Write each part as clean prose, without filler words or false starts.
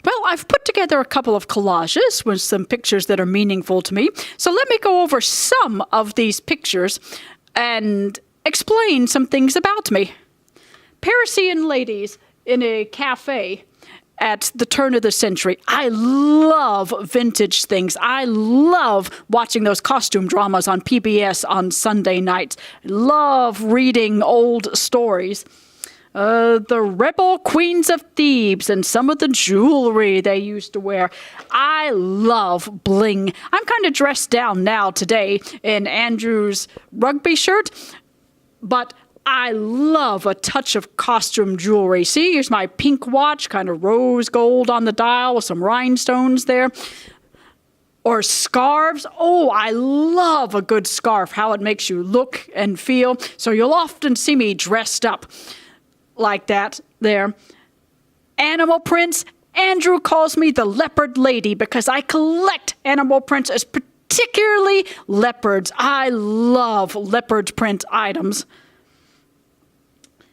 Well, I've put together a couple of collages with some pictures that are meaningful to me. So let me go over some of these pictures and explain some things about me. Parisian ladies in a cafe at the turn of the century. I love vintage things. I love watching those costume dramas on PBS on Sunday nights. I love reading old stories. The rebel queens of Thebes and some of the jewelry they used to wear. I love bling. I'm kind of dressed down now today in Andrew's rugby shirt, but I love a touch of costume jewelry. See, here's my pink watch, kind of rose gold on the dial with some rhinestones there. Or scarves. Oh, I love a good scarf, how it makes you look and feel. So you'll often see me dressed up like that there. Animal prints. Andrew calls me the leopard lady because I collect animal prints, particularly leopards. I love leopard print items.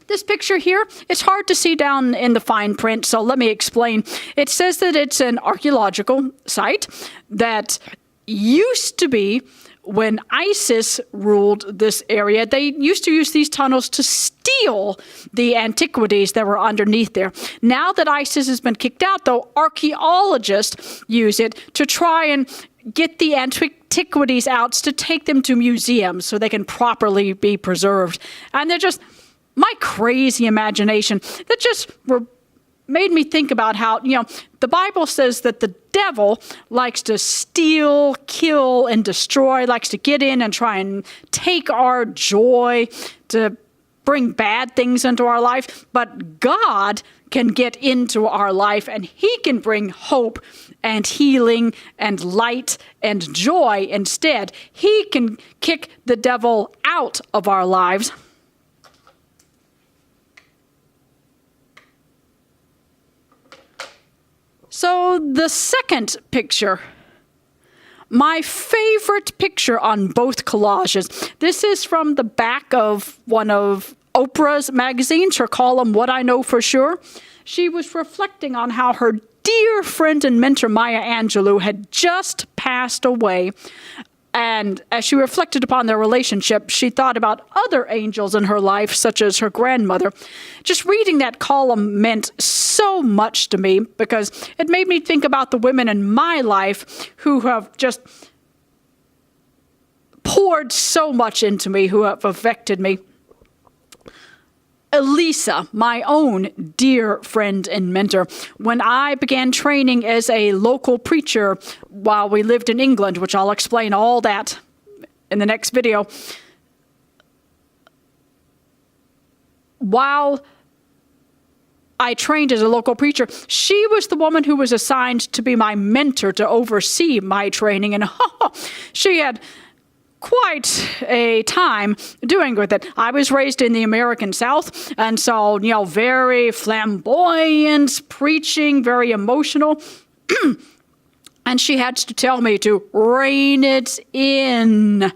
This picture here, it's hard to see down in the fine print, so let me explain. It says that it's an archaeological site that used to be, when ISIS ruled this area, they used to use these tunnels to steal the antiquities that were underneath there. Now that ISIS has been kicked out, though, archaeologists use it to try and get the antiquities out to take them to museums so they can properly be preserved. And they're just my crazy imagination that just made me think about how, the Bible says that the devil likes to steal, kill, and destroy, likes to get in and try and take our joy, to bring bad things into our life. But God can get into our life and he can bring hope and healing and light and joy instead. He can kick the devil out of our lives. So the second picture, my favorite picture on both collages. This is from the back of one of Oprah's magazines, her column, What I Know for Sure. She was reflecting on how her dear friend and mentor, Maya Angelou, had just passed away. And as she reflected upon their relationship, she thought about other angels in her life, such as her grandmother. Just reading that column meant so much to me because it made me think about the women in my life who have just poured so much into me, who have affected me. Elisa, my own dear friend and mentor, when I began training as a local preacher while we lived in England, which I'll explain all that in the next video, while I trained as a local preacher, she was the woman who was assigned to be my mentor to oversee my training, and she had quite a time doing with it. I was raised in the American South, and so, very flamboyant preaching, very emotional. And she had to tell me to rein it in,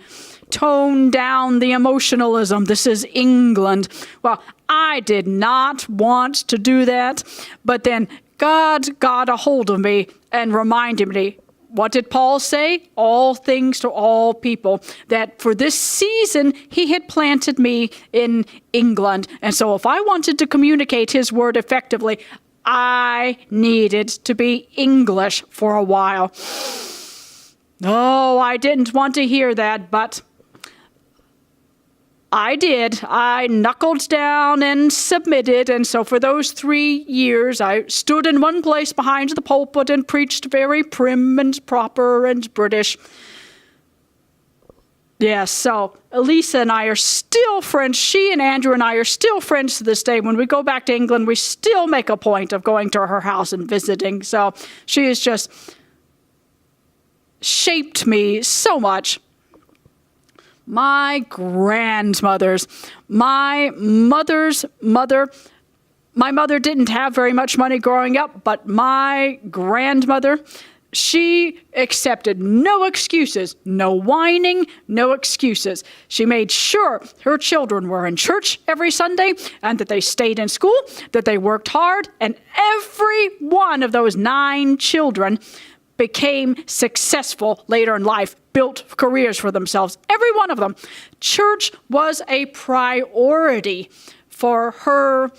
tone down the emotionalism. This is England. Well, I did not want to do that, but then God got a hold of me and reminded me, what did Paul say? All things to all people. That for this season, he had planted me in England. And so if I wanted to communicate his word effectively, I needed to be English for a while. Oh, I didn't want to hear that, but I did. I knuckled down and submitted, and so for those 3 years, I stood in one place behind the pulpit and preached very prim and proper and British. Yes, so Elisa and I are still friends. She and Andrew and I are still friends to this day. When we go back to England, we still make a point of going to her house and visiting. So she has just shaped me so much. My grandmothers, my mother's mother. My mother didn't have very much money growing up, but my grandmother, She accepted no excuses, no whining, no excuses. She made sure her children were in church every Sunday and that they stayed in school, that they worked hard, and every one of those 9 children became successful later in life, built careers for themselves. Every one of them. Church was a priority for her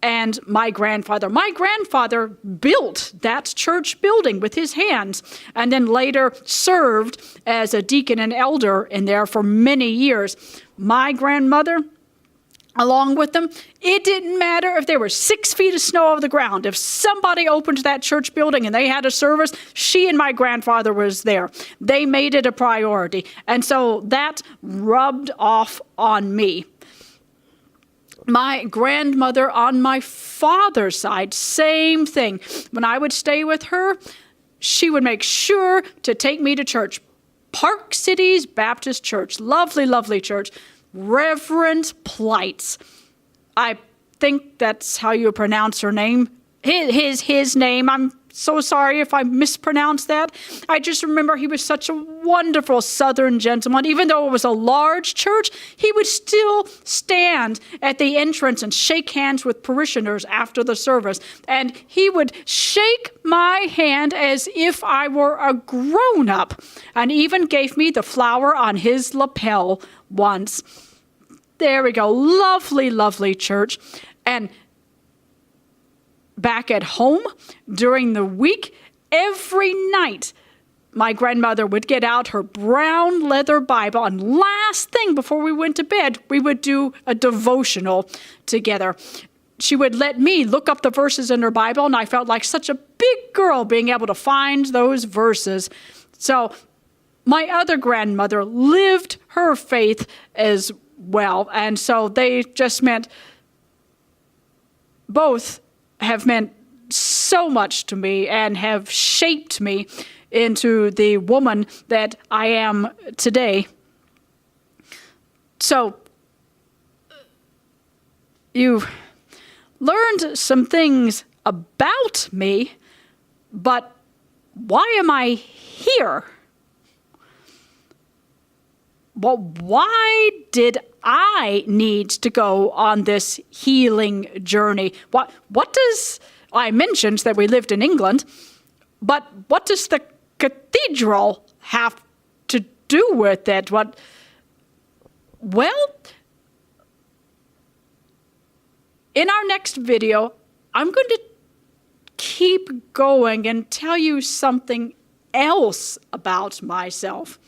and my grandfather. My grandfather built that church building with his hands and then later served as a deacon and elder in there for many years. My grandmother, along with them, it didn't matter if there were 6 feet of snow over the ground. If somebody opened that church building and they had a service, she and my grandfather was there. They made it a priority. And so that rubbed off on me. My grandmother on my father's side, same thing. When I would stay with her, she would make sure to take me to church. Park Cities Baptist Church, lovely, lovely church. Reverend Plights. I think that's how you pronounce her name. His name. I'm so sorry if I mispronounced that. I just remember he was such a wonderful Southern gentleman. Even though it was a large church, he would still stand at the entrance and shake hands with parishioners after the service. And he would shake my hand as if I were a grown-up, and even gave me the flower on his lapel once. There we go. Lovely, lovely church. And back at home during the week, every night, my grandmother would get out her brown leather Bible, and last thing before we went to bed, we would do a devotional together. She would let me look up the verses in her Bible, and I felt like such a big girl being able to find those verses. So my other grandmother lived her faith as well, and so they just meant, both have meant so much to me and have shaped me into the woman that I am today. So, you've learned some things about me, but why am I here? Well, why did I need to go on this healing journey? What does, I mentioned that we lived in England, but what does the cathedral have to do with it? Well, in our next video, I'm going to keep going and tell you something else about myself.